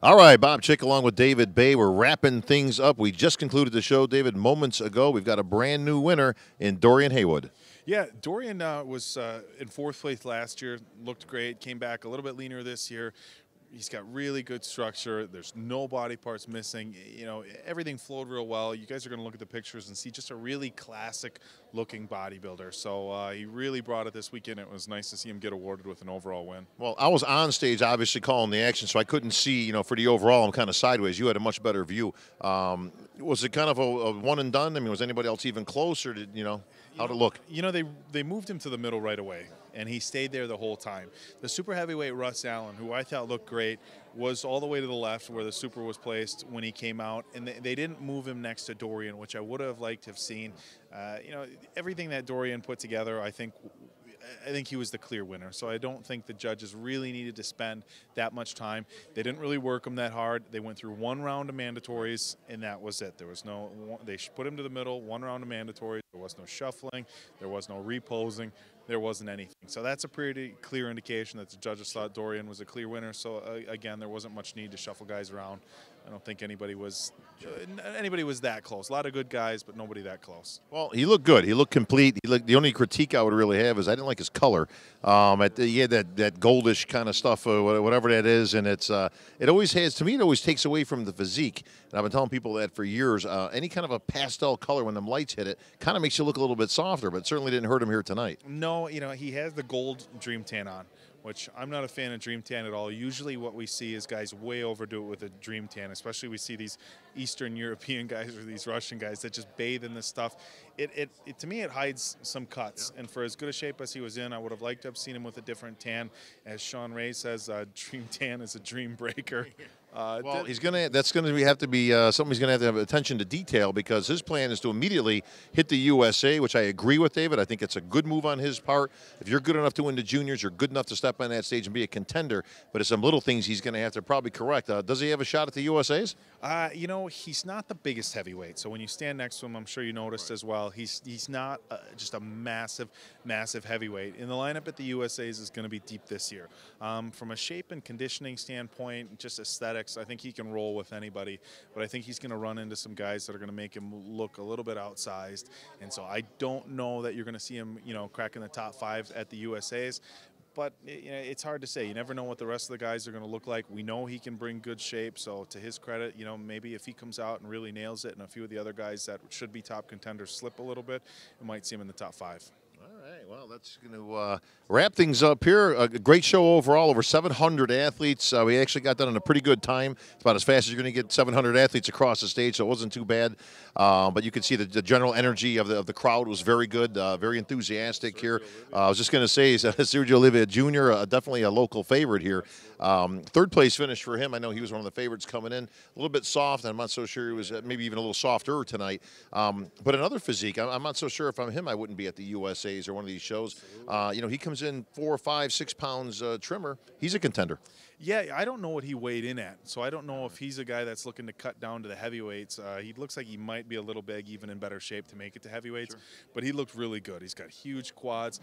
All right, Bob Chick along with David Baye. We're wrapping things up. We just concluded the show, David, moments ago. We've got a brand new winner in Dorian Haywood. Yeah, Dorian was in fourth place last year, looked great, came back a little bit leaner this year. He's got really good structure. There's no body parts missing. You know, everything flowed real well. You guys are going to look at the pictures and see just a really classic-looking bodybuilder. So he really brought it this weekend. It was nice to see him get awarded with an overall win. Well, I was on stage, obviously, calling the action, so I couldn't see, for the overall, I'm kind of sideways. You had a much better view. Was it kind of a one and done? I mean, was anybody else even close, or how'd it look? You know, they moved him to the middle right away, and he stayed there the whole time. The super heavyweight Russ Allen, who I thought looked great, was all the way to the left where the super was placed when he came out, and they didn't move him next to Dorian, which I would have liked to have seen. Everything that Dorian put together, I think he was the clear winner. So I don't think the judges really needed to spend that much time. They didn't really work him that hard. They went through one round of mandatories, and that was it. There was they put him to the middle, one round of mandatories. There was no shuffling. There was no reposing. There wasn't anything. So that's a pretty clear indication that the judges thought Dorian was a clear winner. So again, there wasn't much need to shuffle guys around. I don't think anybody was that close. A lot of good guys, but nobody that close. Well, he looked good. He looked complete. The only critique I would really have is I didn't like his color. He had that goldish kind of stuff, whatever that is, and it always has, to me, it always takes away from the physique. And I've been telling people that for years. Any kind of a pastel color when them lights hit it kind of makes you look a little bit softer, but it certainly didn't hurt him here tonight. No, he has the gold Dream Tan on, which I'm not a fan of Dream Tan at all. Usually what we see is guys way overdo it with a Dream Tan, especially we see these Eastern European guys or these Russian guys that just bathe in this stuff. To me, it hides some cuts. Yeah. And for as good a shape as he was in, I would have liked to have seen him with a different tan. As Sean Ray says, Dream Tan is a dream breaker. Well, that's going to have to be something he's going to have attention to detail, because his plan is to immediately hit the USA, which I agree with David. I think it's a good move on his part. If you're good enough to win the juniors, you're good enough to step on that stage and be a contender. But it's some little things he's going to have to probably correct. Does he have a shot at the USAs? He's not the biggest heavyweight. So when you stand next to him, I'm sure you noticed as well, he's not just a massive heavyweight. In the lineup at the USAs is going to be deep this year. From a shape and conditioning standpoint, just aesthetics, I think he can roll with anybody, but I think he's going to run into some guys that are going to make him look a little bit outsized, and so I don't know that you're going to see him, cracking the top 5 at the USAs, but it's hard to say. You never know what the rest of the guys are going to look like. We know he can bring good shape, so to his credit, maybe if he comes out and really nails it and a few of the other guys that should be top contenders slip a little bit, we might see him in the top 5. All right, well, that's going to wrap things up here. A great show overall, over 700 athletes. We actually got done in a pretty good time. It's about as fast as you're going to get 700 athletes across the stage, so it wasn't too bad. But you could see the general energy of the crowd was very good, very enthusiastic here. I was just going to say, Cicherillo Olivia Jr., definitely a local favorite here. Third place finish for him. I know he was one of the favorites coming in. A little bit soft, and I'm not so sure he was maybe even a little softer tonight. But another physique, I'm not so sure if I'm him, I wouldn't be at the USAs or one of these shows. He comes in 4, 5, 6 pounds trimmer. He's a contender. Yeah, I don't know what he weighed in at, so I don't know if he's a guy that's looking to cut down to the heavyweights. He looks like he might be a little big, even in better shape to make it to heavyweights, but he looked really good. He's got huge quads.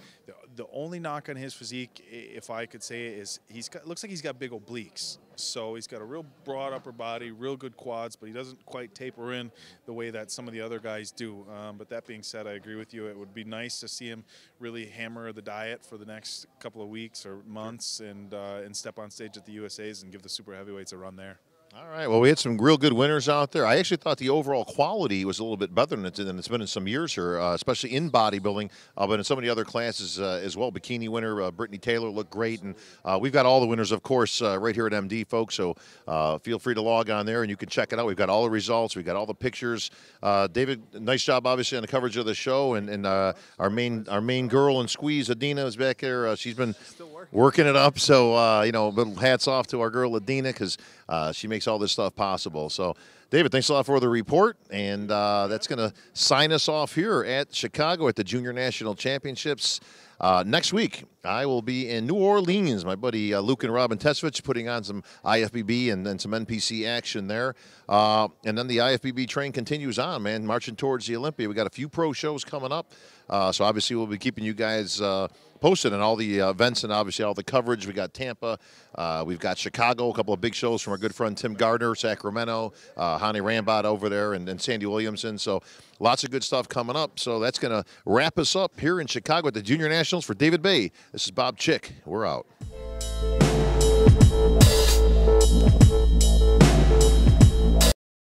The only knock on his physique, if I could say it, is looks like he's got big obliques. So he's got a real broad upper body, real good quads, but he doesn't quite taper in the way that some of the other guys do. But that being said, I agree with you. It would be nice to see him really hammer the diet for the next couple of weeks or months and step on stage at the USAs and give the super heavyweights a run there. All right, well, we had some real good winners out there. I actually thought the overall quality was a little bit better than it's been in some years here, especially in bodybuilding, but in some of the other classes as well. Bikini winner Brittany Taylor looked great, and we've got all the winners, of course, right here at MD, folks, so feel free to log on there and you can check it out. We've got all the results. We've got all the pictures. David, nice job, obviously, on the coverage of the show, and our main girl and squeeze, Adina, is back there. She's been working it up, so, little hats off to our girl, Adina, because she makes all this stuff possible. So, David, thanks a lot for the report, and that's going to sign us off here at Chicago at the Junior National Championships. Next week, I will be in New Orleans. My buddy Luke and Robin Tesvich putting on some IFBB and then some NPC action there. And then the IFBB train continues on, man, marching towards the Olympia. We got a few pro shows coming up. So obviously we'll be keeping you guys posted on all the events and obviously all the coverage. We got Tampa, we've got Chicago, a couple of big shows from our good friend Tim Gardner, Sacramento, Hani Rambot over there, and Sandy Williamson. So lots of good stuff coming up. So that's going to wrap us up here in Chicago at the Junior Nationals. For David Baye, this is Bob Chick. We're out.